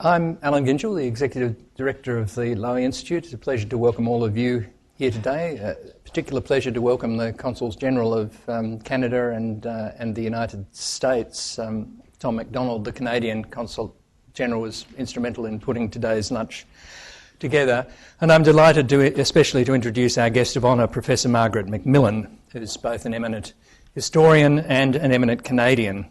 I'm Alan Ginchell, the Executive Director of the Lowy Institute. It's a pleasure to welcome all of you here today. A particular pleasure to welcome the Consuls General of Canada and the United States. Tom MacDonald, the Canadian Consul General, was instrumental in putting today's lunch together. And I'm delighted especially to introduce our guest of honour, Professor Margaret MacMillan, who's both an eminent historian and an eminent Canadian.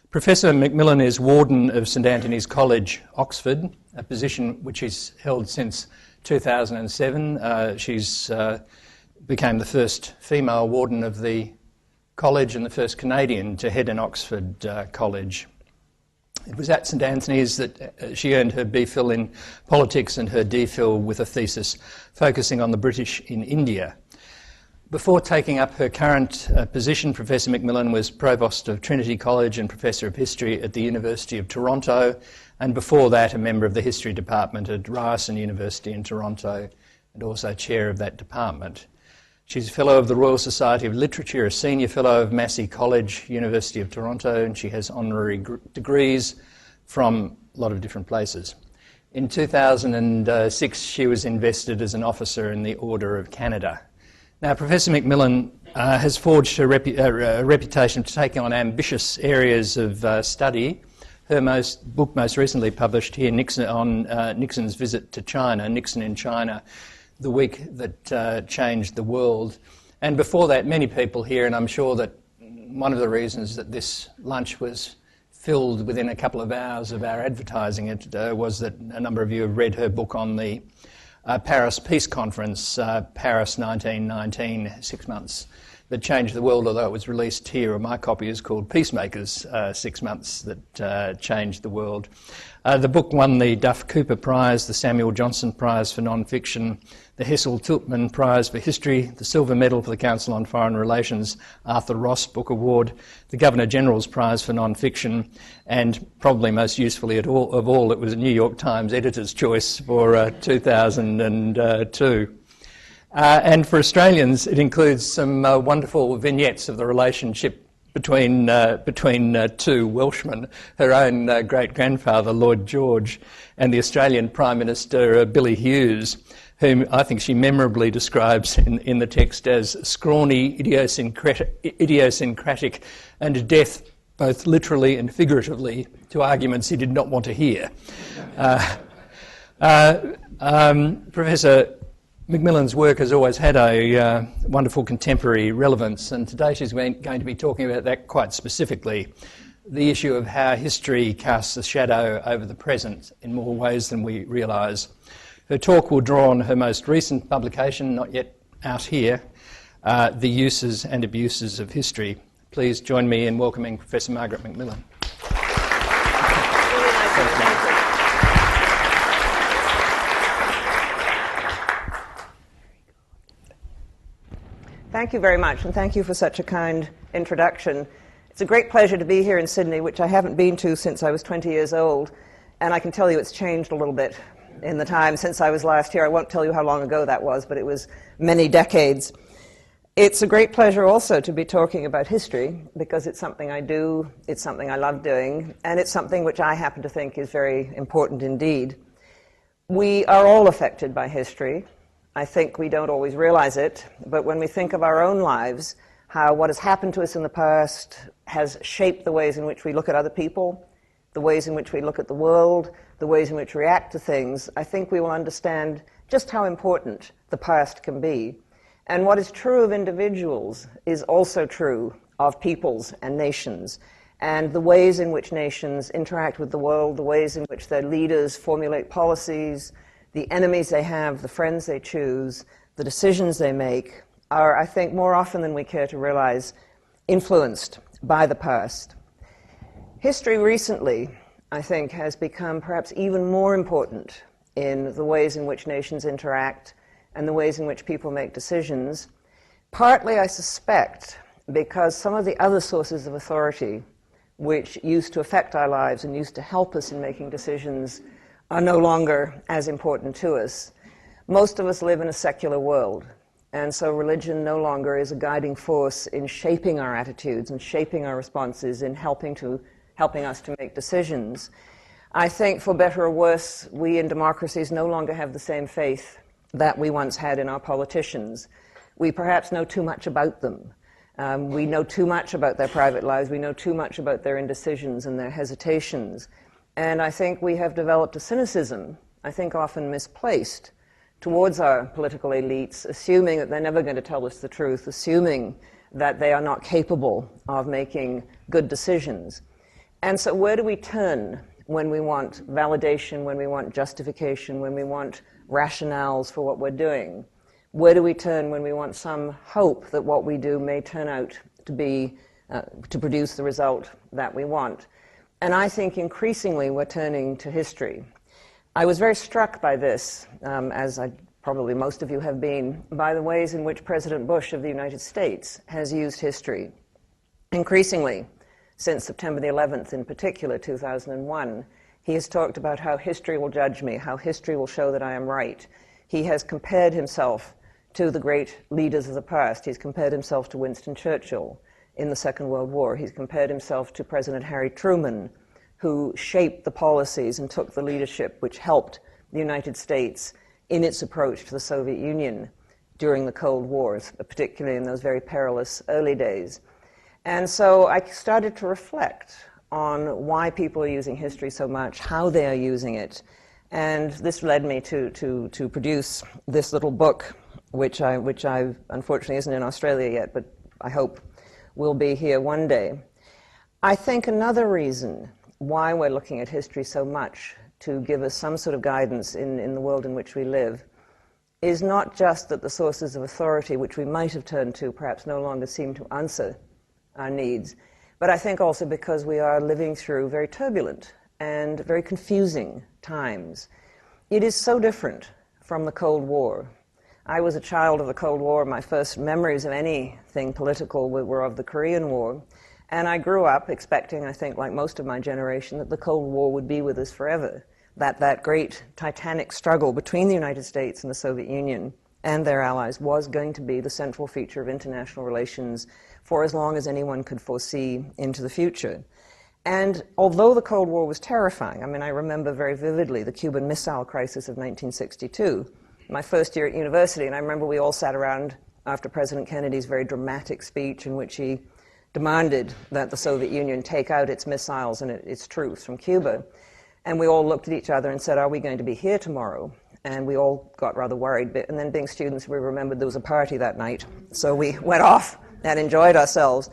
Professor MacMillan is Warden of St Antony's College, Oxford, a position which she's held since 2007. She's became the first female warden of the college and the first Canadian to head an Oxford college. It was at St Antony's that she earned her BPhil in politics and her DPhil with a thesis focusing on the British in India. Before taking up her current position, Professor MacMillan was Provost of Trinity College and Professor of History at the University of Toronto, and before that a member of the History Department at Ryerson University in Toronto, and also Chair of that department. She's a Fellow of the Royal Society of Literature, a Senior Fellow of Massey College, University of Toronto, and she has honorary degrees from a lot of different places. In 2006 she was invested as an officer in the Order of Canada. Now, Professor MacMillan has forged a reputation for taking on ambitious areas of study. Her book most recently published here, Nixon's Visit to China, Nixon in China, the week that changed the world. And before that, many people here, and I'm sure that one of the reasons that this lunch was filled within a couple of hours of our advertising it was that a number of you have read her book on the Paris Peace Conference, Paris 1919, 6 months that changed the world, although it was released here, or my copy is called Peacemakers, 6 months that changed the world. The book won the Duff Cooper Prize, the Samuel Johnson Prize for Non-Fiction, the Hessel Tiltman Prize for History, the Silver Medal for the Council on Foreign Relations, Arthur Ross Book Award, the Governor-General's Prize for Non-Fiction, and probably most usefully of all, it was a New York Times Editor's Choice for 2002. And for Australians, it includes some wonderful vignettes of the relationship between two Welshmen, her own great-grandfather, Lloyd George, and the Australian Prime Minister, Billy Hughes, whom I think she memorably describes in the text as scrawny, idiosyncratic, and deaf, both literally and figuratively, to arguments he did not want to hear. Professor MacMillan's work has always had a wonderful contemporary relevance, and today she's going to be talking about that quite specifically, the issue of how history casts a shadow over the present in more ways than we realise. Her talk will draw on her most recent publication, not yet out here, The Uses and Abuses of History. Please join me in welcoming Professor Margaret MacMillan. Thank you very much, and thank you for such a kind introduction. It's a great pleasure to be here in Sydney, which I haven't been to since I was 20 years old, and I can tell you it's changed a little bit in the time since I was last here. I won't tell you how long ago that was, but it was many decades. It's a great pleasure also to be talking about history, because it's something I do, it's something I love doing, and it's something which I happen to think is very important indeed. We are all affected by history. I think we don't always realize it, but when we think of our own lives, how what has happened to us in the past has shaped the ways in which we look at other people, the ways in which we look at the world, the ways in which we react to things, I think we will understand just how important the past can be. And what is true of individuals is also true of peoples and nations, and the ways in which nations interact with the world, the ways in which their leaders formulate policies, the enemies they have, the friends they choose, the decisions they make are, I think, more often than we care to realize, influenced by the past. History recently, I think, has become perhaps even more important in the ways in which nations interact and the ways in which people make decisions, partly, I suspect, because some of the other sources of authority which used to affect our lives and used to help us in making decisions are no longer as important to us. Most of us live in a secular world, and so religion no longer is a guiding force in shaping our attitudes and shaping our responses, in helping us to make decisions. I think, for better or worse, we in democracies no longer have the same faith that we once had in our politicians. We perhaps know too much about them. We know too much about their private lives. We know too much about their indecisions and their hesitations. And I think we have developed a cynicism, I think often misplaced, towards our political elites, assuming that they're never going to tell us the truth, assuming that they are not capable of making good decisions. And so where do we turn when we want validation, when we want justification, when we want rationales for what we're doing? Where do we turn when we want some hope that what we do may turn out to be, to produce the result that we want? And I think increasingly we're turning to history. I was very struck by this, as probably most of you have been, by the ways in which President Bush of the United States has used history. Increasingly, since September the 11th, in particular, 2001, he has talked about how history will judge me, how history will show that I am right. He has compared himself to the great leaders of the past. He's compared himself to Winston Churchill in the Second World War. He's compared himself to President Harry Truman, who shaped the policies and took the leadership which helped the United States in its approach to the Soviet Union during the Cold Wars, particularly in those very perilous early days. And so I started to reflect on why people are using history so much, how they are using it. And this led me to produce this little book, which I unfortunately isn't in Australia yet, but I hope will be here one day. I think another reason why we're looking at history so much to give us some sort of guidance in the world in which we live is not just that the sources of authority which we might have turned to perhaps no longer seem to answer our needs, but I think also because we are living through very turbulent and very confusing times. It is so different from the Cold War. I was a child of the Cold War. My first memories of anything political were of the Korean War. And I grew up expecting, I think, like most of my generation, that the Cold War would be with us forever, that great titanic struggle between the United States and the Soviet Union and their allies was going to be the central feature of international relations for as long as anyone could foresee into the future. And although the Cold War was terrifying, I mean, I remember very vividly the Cuban Missile Crisis of 1962, my first year at university, and I remember we all sat around after President Kennedy's very dramatic speech in which he demanded that the Soviet Union take out its missiles and its troops from Cuba. And we all looked at each other and said, are we going to be here tomorrow? And we all got rather worried. And then being students, we remembered there was a party that night. So we went off and enjoyed ourselves.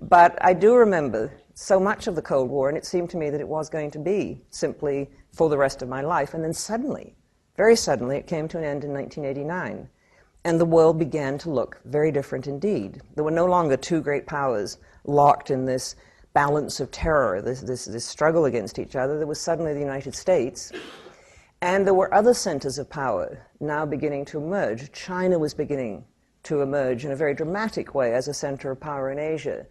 But I do remember so much of the Cold War, and it seemed to me that it was going to be simply for the rest of my life. And then suddenly, very suddenly, it came to an end in 1989. And the world began to look very different indeed. There were no longer two great powers locked in this balance of terror, this struggle against each other. There was suddenly the United States, and there were other centers of power now beginning to emerge. China was beginning to emerge in a very dramatic way as a center of power in Asia.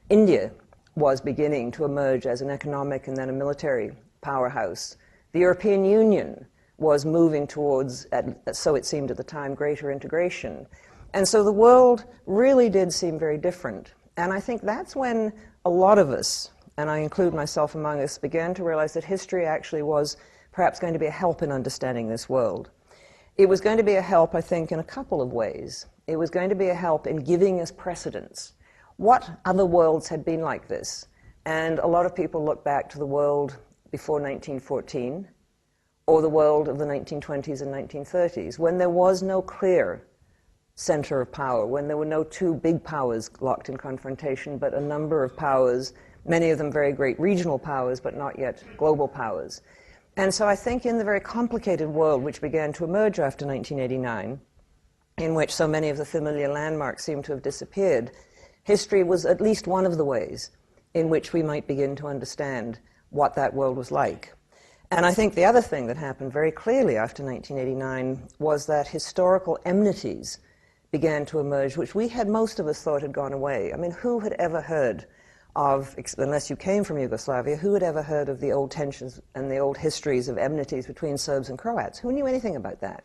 India was beginning to emerge as an economic and then a military powerhouse. The European Union was moving towards, so it seemed at the time, greater integration. And so the world really did seem very different. And I think that's when a lot of us, and I include myself among us, began to realize that history actually was perhaps going to be a help in understanding this world. It was going to be a help, I think, in a couple of ways. It was going to be a help in giving us precedents. What other worlds had been like this? And a lot of people look back to the world before 1914, or the world of the 1920s and 1930s, when there was no clear center of power, when there were no two big powers locked in confrontation, but a number of powers, many of them very great regional powers, but not yet global powers. And so I think in the very complicated world which began to emerge after 1989, in which so many of the familiar landmarks seem to have disappeared, history was at least one of the ways in which we might begin to understand what that world was like. And I think the other thing that happened very clearly after 1989 was that historical enmities began to emerge, which most of us thought had gone away. I mean, who had ever heard of, unless you came from Yugoslavia, who had ever heard of the old tensions and the old histories of enmities between Serbs and Croats? Who knew anything about that?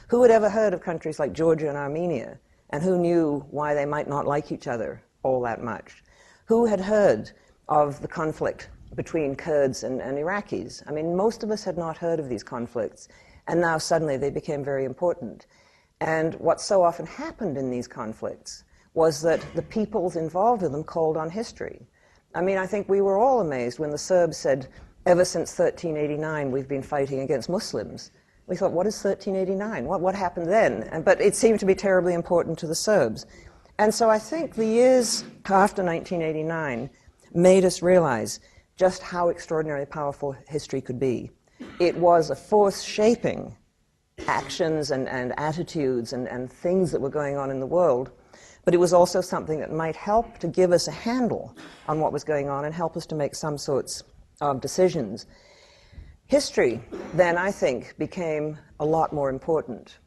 Who had ever heard of countries like Georgia and Armenia, and who knew why they might not like each other all that much? Who had heard of the conflict between Kurds and Iraqis. I mean, most of us had not heard of these conflicts, and now suddenly they became very important. And what so often happened in these conflicts was that the peoples involved in them called on history. I mean, I think we were all amazed when the Serbs said, ever since 1389 we've been fighting against Muslims. We thought, what is 1389? What happened then? But it seemed to be terribly important to the Serbs. And so I think the years after 1989 made us realize just how extraordinarily powerful history could be. It was a force shaping actions and attitudes and things that were going on in the world, but it was also something that might help to give us a handle on what was going on and help us to make some sorts of decisions. History, then, I think, became a lot more important.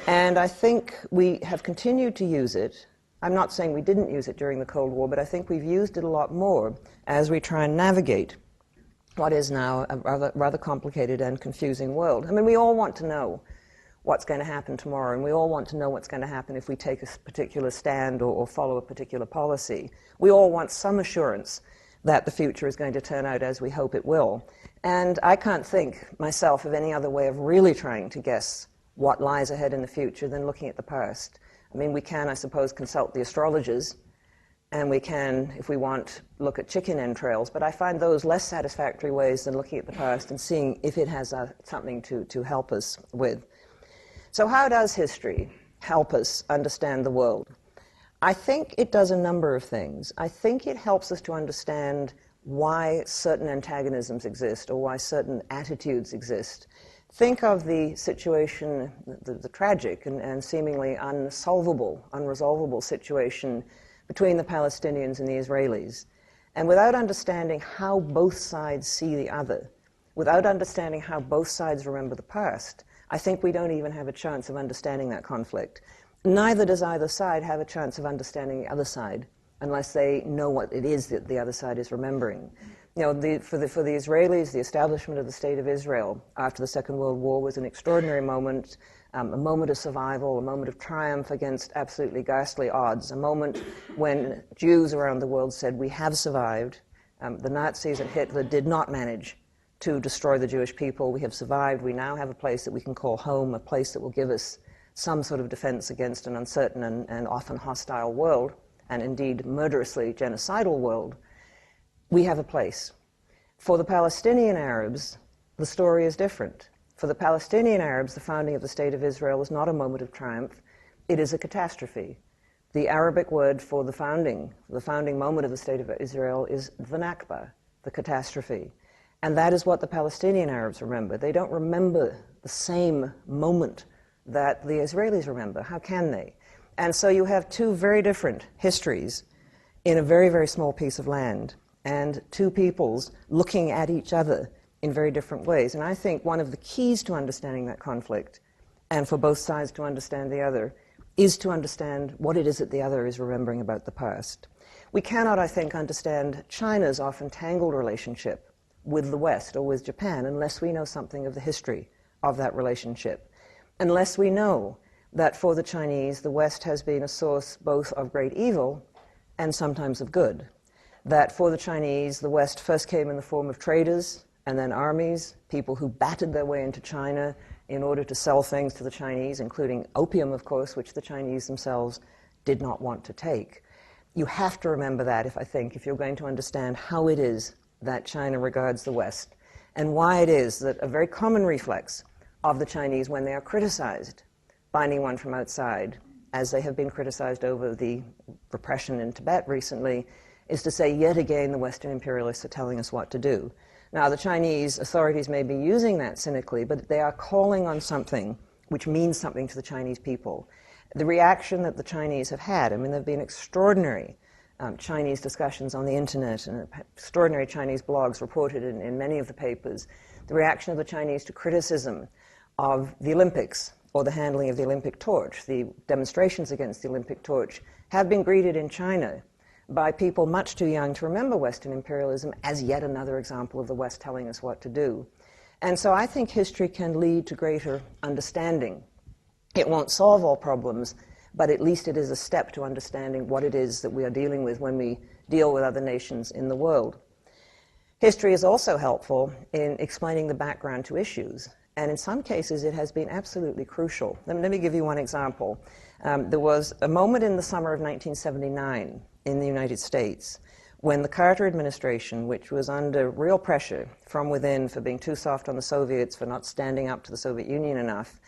And I think we have continued to use it. I'm not saying we didn't use it during the Cold War, but I think we've used it a lot more as we try and navigate what is now a rather complicated and confusing world. I mean, we all want to know what's going to happen tomorrow, and we all want to know what's going to happen if we take a particular stand or follow a particular policy. We all want some assurance that the future is going to turn out as we hope it will. And I can't think myself of any other way of really trying to guess what lies ahead in the future than looking at the past. I mean, we can, I suppose, consult the astrologers, and we can, if we want, look at chicken entrails, but I find those less satisfactory ways than looking at the past and seeing if it has something to help us with. So how does history help us understand the world? I think it does a number of things. I think it helps us to understand why certain antagonisms exist or why certain attitudes exist. Think of the situation, the tragic and seemingly unresolvable situation between the Palestinians and the Israelis. And without understanding how both sides see the other, without understanding how both sides remember the past, I think we don't even have a chance of understanding that conflict. Neither does either side have a chance of understanding the other side unless they know what it is that the other side is remembering. You know, for the Israelis, the establishment of the State of Israel after the Second World War was an extraordinary moment, a moment of survival, a moment of triumph against absolutely ghastly odds, a moment when Jews around the world said, we have survived. The Nazis and Hitler did not manage to destroy the Jewish people. We have survived. We now have a place that we can call home, a place that will give us some sort of defense against an uncertain and often hostile world, and indeed murderously genocidal world. We have a place. For the Palestinian Arabs, the story is different. For the Palestinian Arabs, the founding of the State of Israel is not a moment of triumph. It is a catastrophe. The Arabic word for the founding moment of the State of Israel is the Nakba, the catastrophe. And that is what the Palestinian Arabs remember. They don't remember the same moment that the Israelis remember. How can they? And so you have two very different histories in a very, very small piece of land, and two peoples looking at each other in very different ways. And I think one of the keys to understanding that conflict, and for both sides to understand the other, is to understand what it is that the other is remembering about the past. We cannot, I think, understand China's often tangled relationship with the West or with Japan unless we know something of the history of that relationship. Unless we know that for the Chinese, the West has been a source both of great evil and sometimes of good. That for the Chinese, the West first came in the form of traders and then armies, people who battered their way into China in order to sell things to the Chinese, including opium, of course, which the Chinese themselves did not want to take. You have to remember that, if you're going to understand how it is that China regards the West, and why it is that a very common reflex of the Chinese when they are criticized by anyone from outside, as they have been criticized over the repression in Tibet recently, is to say, yet again, the Western imperialists are telling us what to do. Now, the Chinese authorities may be using that cynically, but they are calling on something which means something to the Chinese people. The reaction that the Chinese have had, I mean, there have been extraordinary Chinese discussions on the internet and extraordinary Chinese blogs reported in many of the papers. The reaction of the Chinese to criticism of the Olympics or the handling of the Olympic torch, the demonstrations against the Olympic torch, have been greeted in China by people much too young to remember Western imperialism as yet another example of the West telling us what to do. And so I think history can lead to greater understanding. It won't solve all problems, but at least it is a step to understanding what it is that we are dealing with when we deal with other nations in the world. History is also helpful in explaining the background to issues, and in some cases it has been absolutely crucial. Let me give you one example. There was a moment in the summer of 1979 in the United States when the Carter administration, which was under real pressure from within for being too soft on the Soviets, for not standing up to the Soviet Union enough,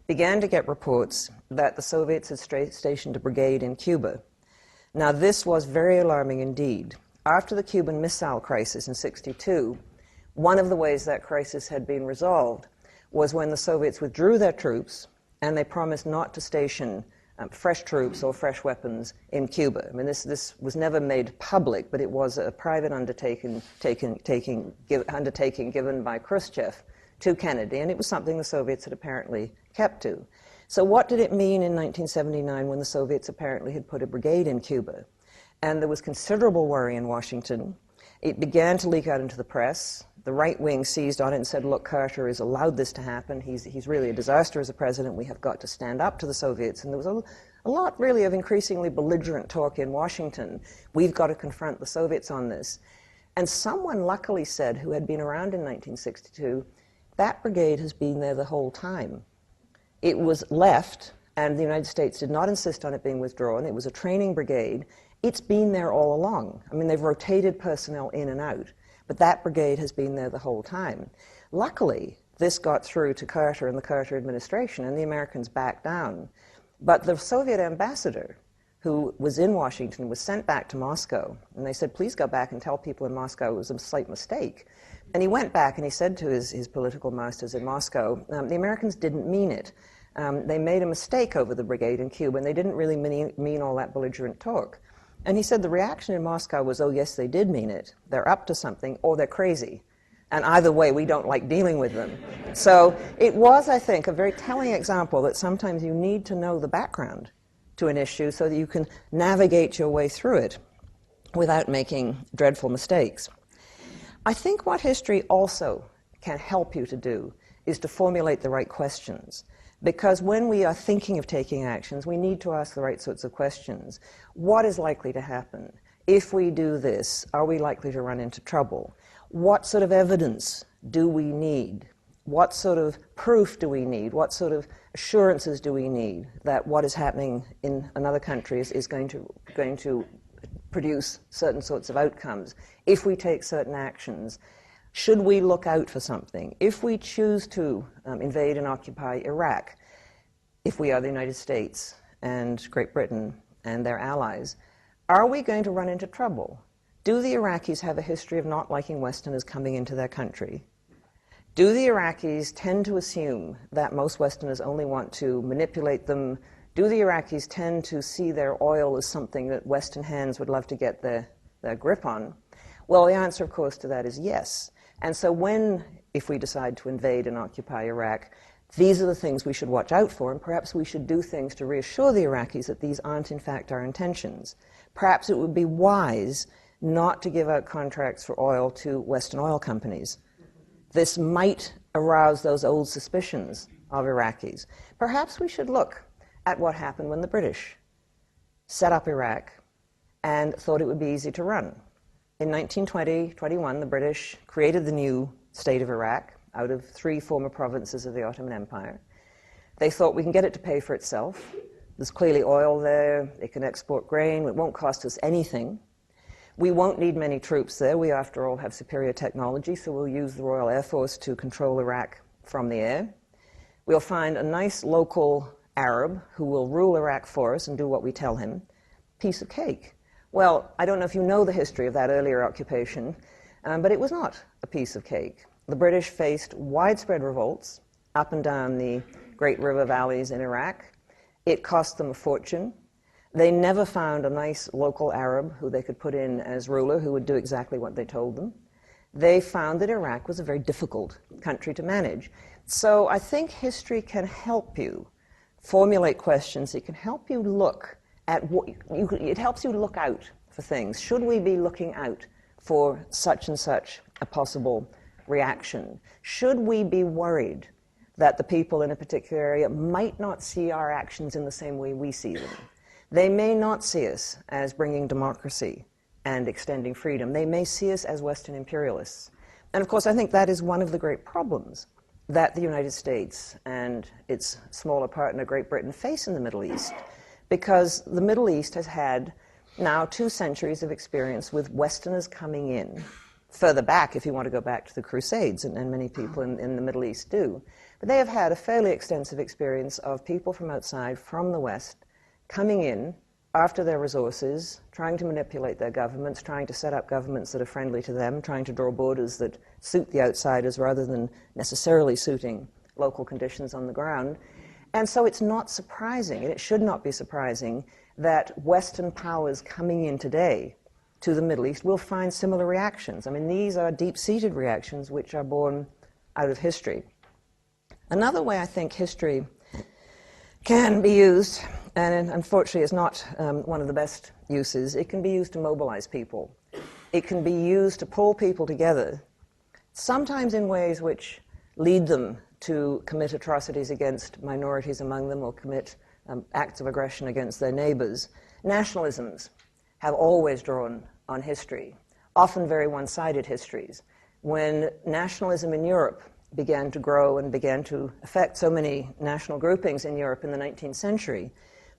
began to get reports that the Soviets had stationed a brigade in Cuba. Now, this was very alarming indeed. After the Cuban Missile Crisis in '62, one of the ways that crisis had been resolved was when the Soviets withdrew their troops and they promised not to station fresh troops or fresh weapons in Cuba. I mean, this was never made public, but it was a private undertaking given by Khrushchev to Kennedy, and it was something the Soviets had apparently kept to. So what did it mean in 1979 when the Soviets apparently had put a brigade in Cuba? And there was considerable worry in Washington. It began to leak out into the press. The right wing seized on it and said, look, Carter has allowed this to happen. He's really a disaster as a president. We have got to stand up to the Soviets. And there was a lot, really, of increasingly belligerent talk in Washington. We've got to confront the Soviets on this. And someone luckily said, who had been around in 1962, that brigade has been there the whole time. It was left, and the United States did not insist on it being withdrawn. It was a training brigade. It's been there all along. I mean, they've rotated personnel in and out, but that brigade has been there the whole time. Luckily, this got through to Carter and the Carter administration, and the Americans backed down. But the Soviet ambassador, who was in Washington, was sent back to Moscow, and they said, please go back and tell people in Moscow it was a slight mistake. And he went back and he said to his political masters in Moscow, the Americans didn't mean it. They made a mistake over the brigade in Cuba, and they didn't really mean all that belligerent talk. And he said the reaction in Moscow was, oh, yes, they did mean it. They're up to something, or they're crazy. And either way, we don't like dealing with them. So it was, I think, a very telling example that sometimes you need to know the background to an issue so that you can navigate your way through it without making dreadful mistakes. I think what history also can help you to do is to formulate the right questions. Because when we are thinking of taking actions, we need to ask the right sorts of questions. What is likely to happen? If we do this, are we likely to run into trouble? What sort of evidence do we need? What sort of proof do we need? What sort of assurances do we need that what is happening in another country is going to produce certain sorts of outcomes? If we take certain actions, should we look out for something? If we choose to invade and occupy Iraq, if we are the United States and Great Britain and their allies, are we going to run into trouble? Do the Iraqis have a history of not liking Westerners coming into their country? Do the Iraqis tend to assume that most Westerners only want to manipulate them? Do the Iraqis tend to see their oil as something that Western hands would love to get their grip on? Well, the answer, of course, to that is yes. And so if we decide to invade and occupy Iraq, these are the things we should watch out for, and perhaps we should do things to reassure the Iraqis that these aren't in fact our intentions. Perhaps it would be wise not to give out contracts for oil to Western oil companies. This might arouse those old suspicions of Iraqis. Perhaps we should look at what happened when the British set up Iraq and thought it would be easy to run. In 1920-21, the British created the new state of Iraq out of 3 former provinces of the Ottoman Empire. They thought we can get it to pay for itself. There's clearly oil there. It can export grain. It won't cost us anything. We won't need many troops there. We, after all, have superior technology, so we'll use the Royal Air Force to control Iraq from the air. We'll find a nice local Arab who will rule Iraq for us and do what we tell him. Piece of cake. Well, I don't know if you know the history of that earlier occupation, but it was not a piece of cake. The British faced widespread revolts up and down the great river valleys in Iraq. It cost them a fortune. They never found a nice local Arab who they could put in as ruler who would do exactly what they told them. They found that Iraq was a very difficult country to manage. So I think history can help you formulate questions. It can help you look at it helps you look out for things. Should we be looking out for such and such a possible reaction? Should we be worried that the people in a particular area might not see our actions in the same way we see them? They may not see us as bringing democracy and extending freedom. They may see us as Western imperialists. And of course, I think that is one of the great problems that the United States and its smaller partner, Great Britain, face in the Middle East, because the Middle East has had now 2 centuries of experience with Westerners coming in, further back if you want to go back to the Crusades, and many people in the Middle East do. But they have had a fairly extensive experience of people from outside, from the West, coming in after their resources, trying to manipulate their governments, trying to set up governments that are friendly to them, trying to draw borders that suit the outsiders rather than necessarily suiting local conditions on the ground. And so it's not surprising, and it should not be surprising, that Western powers coming in today to the Middle East will find similar reactions. I mean, these are deep-seated reactions which are born out of history. Another way I think history can be used, and unfortunately it's not one of the best uses, it can be used to mobilize people. It can be used to pull people together, sometimes in ways which lead them to commit atrocities against minorities among them or commit acts of aggression against their neighbors. Nationalisms have always drawn on history, often very one-sided histories. When nationalism in Europe began to grow and began to affect so many national groupings in Europe in the 19th century,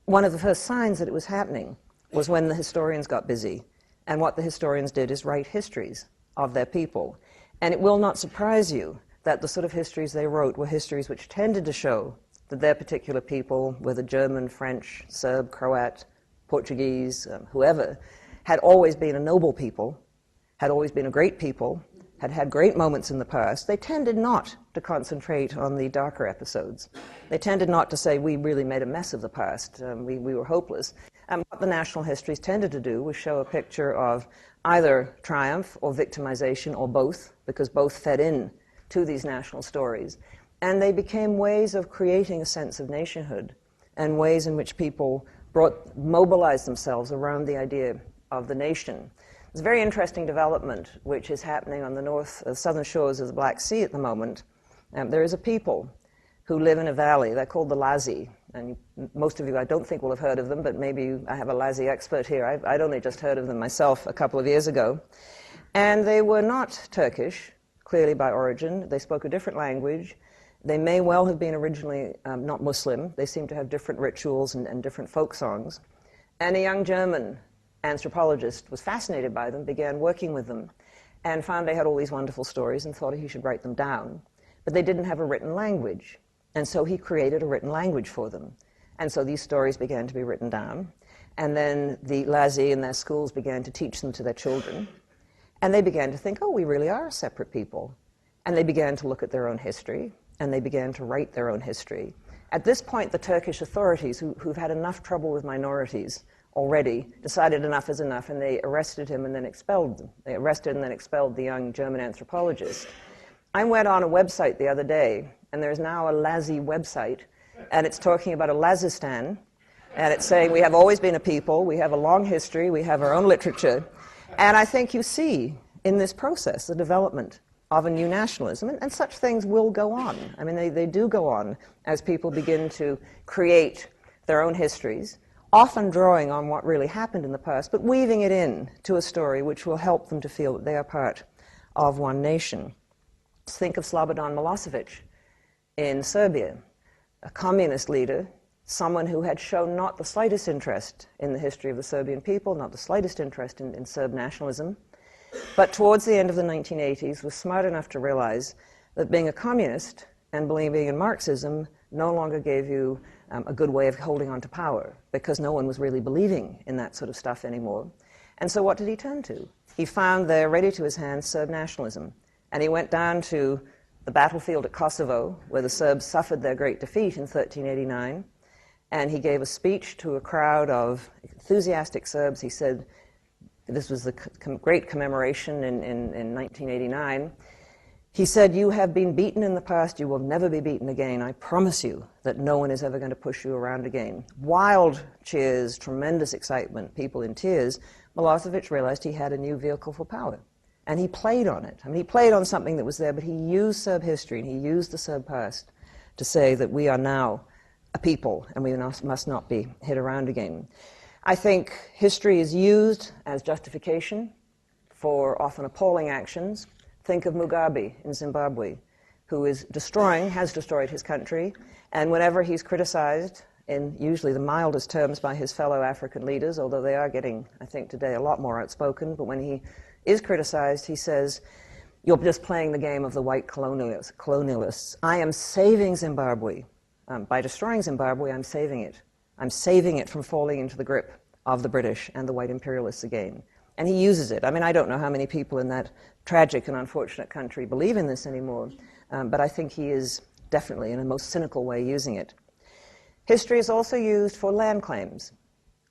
one of the first signs that it was happening was when the historians got busy. And what the historians did is write histories of their people. And it will not surprise you that the sort of histories they wrote were histories which tended to show that their particular people, whether German, French, Serb, Croat, Portuguese, whoever, had always been a noble people, had always been a great people, had had great moments in the past. They tended not to concentrate on the darker episodes. They tended not to say, we really made a mess of the past, we were hopeless. What the national histories tended to do was show a picture of either triumph or victimization or both, because both fed in to these national stories. And they became ways of creating a sense of nationhood and ways in which people mobilized themselves around the idea of the nation. There's a very interesting development which is happening on the southern shores of the Black Sea at the moment. There is a people who live in a valley. They're called the Laozi. And most of you, I don't think, will have heard of them, but maybe I have a Laozi expert here. I'd only just heard of them myself a couple of years ago. And they were not Turkish, clearly by origin. They spoke a different language. They may well have been originally not Muslim. They seem to have different rituals and different folk songs. And a young German anthropologist was fascinated by them, began working with them, and found they had all these wonderful stories and thought he should write them down. But they didn't have a written language. And so he created a written language for them. And so these stories began to be written down. And then the Laozi in their schools began to teach them to their children. And they began to think, oh, we really are a separate people. And they began to look at their own history, and they began to write their own history. At this point, the Turkish authorities, who've had enough trouble with minorities already, decided enough is enough, and they arrested him and then expelled them. They arrested and then expelled the young German anthropologist. I went on a website the other day, and there's now a Laozi website, and it's talking about a Laozistan, and it's saying we have always been a people, we have a long history, we have our own literature, and I think you see in this process the development of a new nationalism, and such things will go on. I mean, they do go on as people begin to create their own histories, often drawing on what really happened in the past, but weaving it in to a story which will help them to feel that they are part of one nation. Think of Slobodan Milosevic in Serbia, a communist leader, someone who had shown not the slightest interest in the history of the Serbian people, not the slightest interest in Serb nationalism, but towards the end of the 1980s was smart enough to realize that being a communist and believing in Marxism no longer gave you a good way of holding on to power, because no one was really believing in that sort of stuff anymore. And so what did he turn to? He found there, ready to his hand, Serb nationalism. And he went down to the battlefield at Kosovo, where the Serbs suffered their great defeat in 1389, and he gave a speech to a crowd of enthusiastic Serbs. He said, this was the great commemoration in 1989, he said, you have been beaten in the past, you will never be beaten again. I promise you that no one is ever going to push you around again. Wild cheers, tremendous excitement, people in tears. Milosevic realized he had a new vehicle for power. And he played on it. I mean, he played on something that was there, but he used Serb history and he used the Serb past to say that we are now a people and we must not be hit around again. I think history is used as justification for often appalling actions. Think of Mugabe in Zimbabwe, who has destroyed his country, and whenever he's criticized, in usually the mildest terms by his fellow African leaders, although they are getting, I think today, a lot more outspoken, but when he is criticized, he says, "You're just playing the game of the white colonialists. I am saving Zimbabwe. By destroying Zimbabwe, I'm saving it. I'm saving it from falling into the grip of the British and the white imperialists again." And he uses it. I mean, I don't know how many people in that tragic and unfortunate country believe in this anymore, but I think he is definitely, in a most cynical way, using it. History is also used for land claims.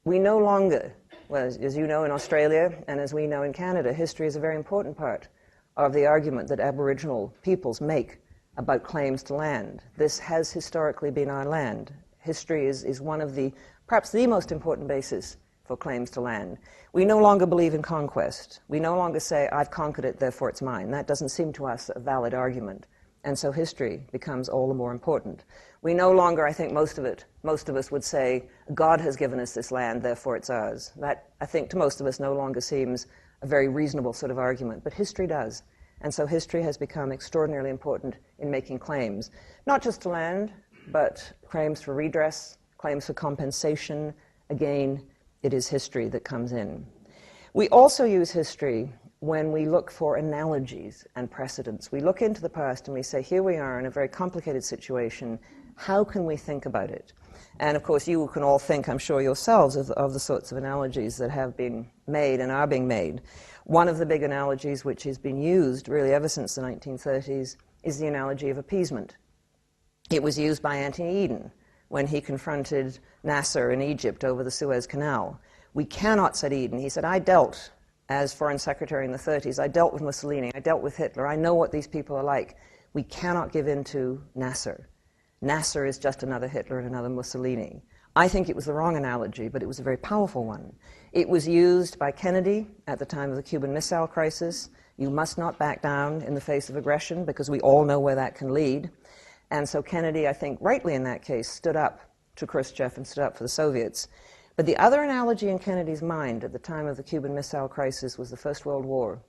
We no longer, well, as you know in Australia and as we know in Canada, history is a very important part of the argument that Aboriginal peoples make about claims to land. This has historically been our land. History is one of the, perhaps the most important basis for claims to land. We no longer believe in conquest. We no longer say, "I've conquered it, therefore it's mine." That doesn't seem to us a valid argument. And so history becomes all the more important. We no longer, I think most of us would say, "God has given us this land, therefore it's ours." That, I think, to most of us no longer seems a very reasonable sort of argument, but history does. And so history has become extraordinarily important in making claims, not just to land, but claims for redress, claims for compensation. Again, it is history that comes in. We also use history when we look for analogies and precedents. We look into the past and we say, here we are in a very complicated situation. How can we think about it? And of course, you can all think, I'm sure yourselves, of the sorts of analogies that have been made and are being made. One of the big analogies which has been used really ever since the 1930s is the analogy of appeasement. It was used by Antony&apos when he confronted Nasser in Egypt over the Suez Canal. "We cannot," said Eden. He said, "I dealt as foreign secretary in the 30s. I dealt with Mussolini. I dealt with Hitler. I know what these people are like. We cannot give in to Nasser. Nasser is just another Hitler and another Mussolini." I think it was the wrong analogy, but it was a very powerful one. It was used by Kennedy at the time of the Cuban Missile Crisis. You must not back down in the face of aggression, because we all know where that can lead. And so Kennedy, I think, rightly in that case, stood up to Khrushchev and stood up for the Soviets. But the other analogy in Kennedy's mind at the time of the Cuban Missile Crisis was the First World War.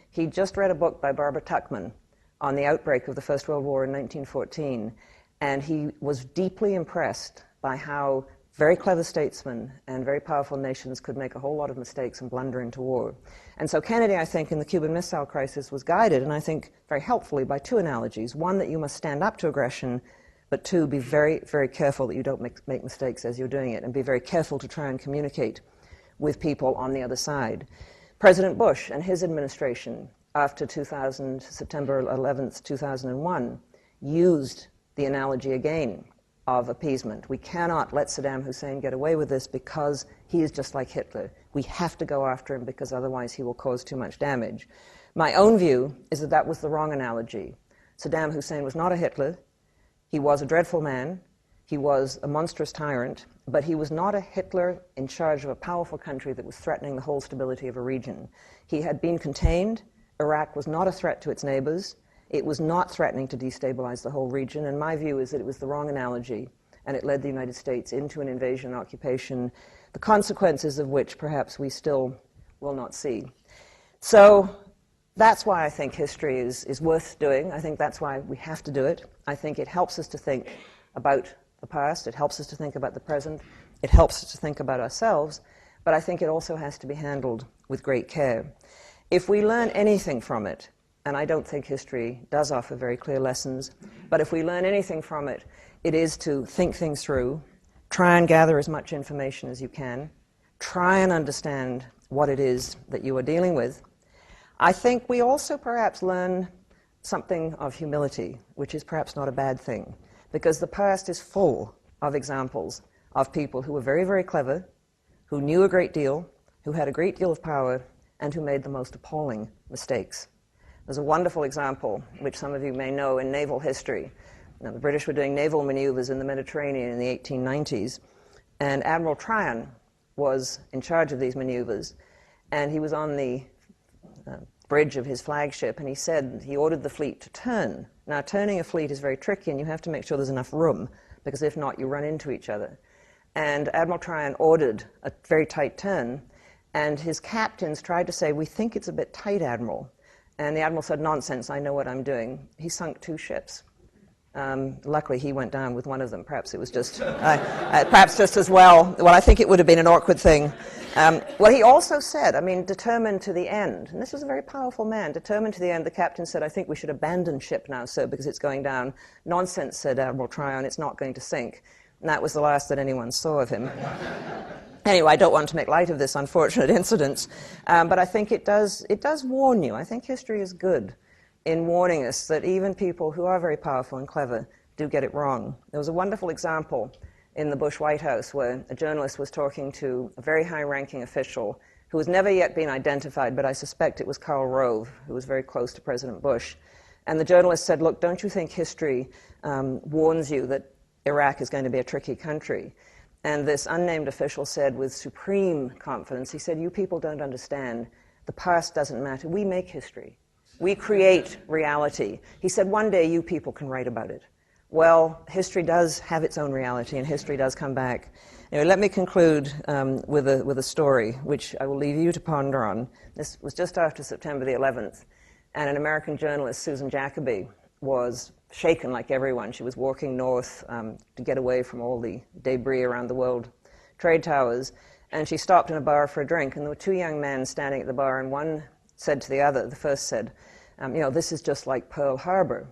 He'd just read a book by Barbara Tuchman on the outbreak of the First World War in 1914, and he was deeply impressed by how very clever statesmen and very powerful nations could make a whole lot of mistakes and blunder into war. And so Kennedy, I think, in the Cuban Missile Crisis was guided, and I think very helpfully, by two analogies. One, that you must stand up to aggression, but two, be very, very careful that you don't make mistakes as you're doing it, and be very careful to try and communicate with people on the other side. President Bush and his administration, after September 11th, 2001, used the analogy again of appeasement. We cannot let Saddam Hussein get away with this because he is just like Hitler. We have to go after him because otherwise he will cause too much damage. My own view is that that was the wrong analogy. Saddam Hussein was not a Hitler. He was a dreadful man. He was a monstrous tyrant, but he was not a Hitler in charge of a powerful country that was threatening the whole stability of a region. He had been contained. Iraq was not a threat to its neighbors. It was not threatening to destabilize the whole region, and my view is that it was the wrong analogy, and it led the United States into an invasion and occupation, the consequences of which perhaps we still will not see. So that's why I think history is worth doing. I think that's why we have to do it. I think it helps us to think about the past, it helps us to think about the present, it helps us to think about ourselves, but I think it also has to be handled with great care. If we learn anything from it, and I don't think history does offer very clear lessons, but if we learn anything from it, it is to think things through, try and gather as much information as you can, try and understand what it is that you are dealing with. I think we also perhaps learn something of humility, which is perhaps not a bad thing, because the past is full of examples of people who were very, very clever, who knew a great deal, who had a great deal of power, and who made the most appalling mistakes. There's a wonderful example, which some of you may know, in naval history. Now, the British were doing naval maneuvers in the Mediterranean in the 1890s, and Admiral Tryon was in charge of these maneuvers, and he was on the bridge of his flagship, and he ordered the fleet to turn. Now, turning a fleet is very tricky, and you have to make sure there's enough room, because if not, you run into each other. and Admiral Tryon ordered a very tight turn, and his captains tried to say, "We think it's a bit tight, Admiral." And the Admiral said, "Nonsense, I know what I'm doing." He sunk 2 ships. Luckily, he went down with one of them. Perhaps it was just, perhaps just as well. Well, I think it would have been an awkward thing. Well, he also said, I mean, determined to the end, and this was a very powerful man, determined to the end, the captain said, "I think we should abandon ship now, sir, because it's going down." "Nonsense," said Admiral Tryon, "it's not going to sink." And that was the last that anyone saw of him. Anyway, I don't want to make light of this unfortunate incident, but I think it does warn you. I think history is good in warning us that even people who are very powerful and clever do get it wrong. There was a wonderful example in the Bush White House where a journalist was talking to a very high-ranking official who has never yet been identified, but I suspect it was Karl Rove, who was very close to President Bush. And the journalist said, "Look, don't you think history warns you that Iraq is going to be a tricky country?" And this unnamed official said with supreme confidence, he said, "You people don't understand. The past doesn't matter. We make history. We create reality." He said, "One day you people can write about it." Well, history does have its own reality, and history does come back. Anyway, let me conclude with a story, which I will leave you to ponder on. This was just after September the 11th, and an American journalist, Susan Jacoby, was shaken like everyone. She was walking north to get away from all the debris around the World Trade Towers, and she stopped in a bar for a drink, and there were 2 young men standing at the bar, and one said to the other, the first said, "You know, this is just like Pearl Harbor."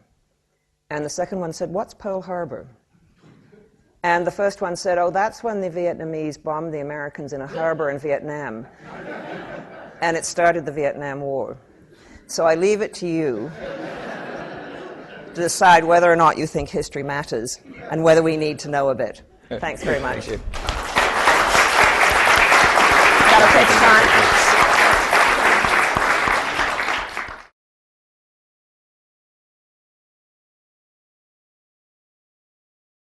And the second one said, "What's Pearl Harbor?" And the first one said, "Oh, that's when the Vietnamese bombed the Americans in a harbor in Vietnam. And it started the Vietnam War." So I leave it to you to decide whether or not you think history matters and whether we need to know a bit. Thanks very much. Thank you. That'll take time.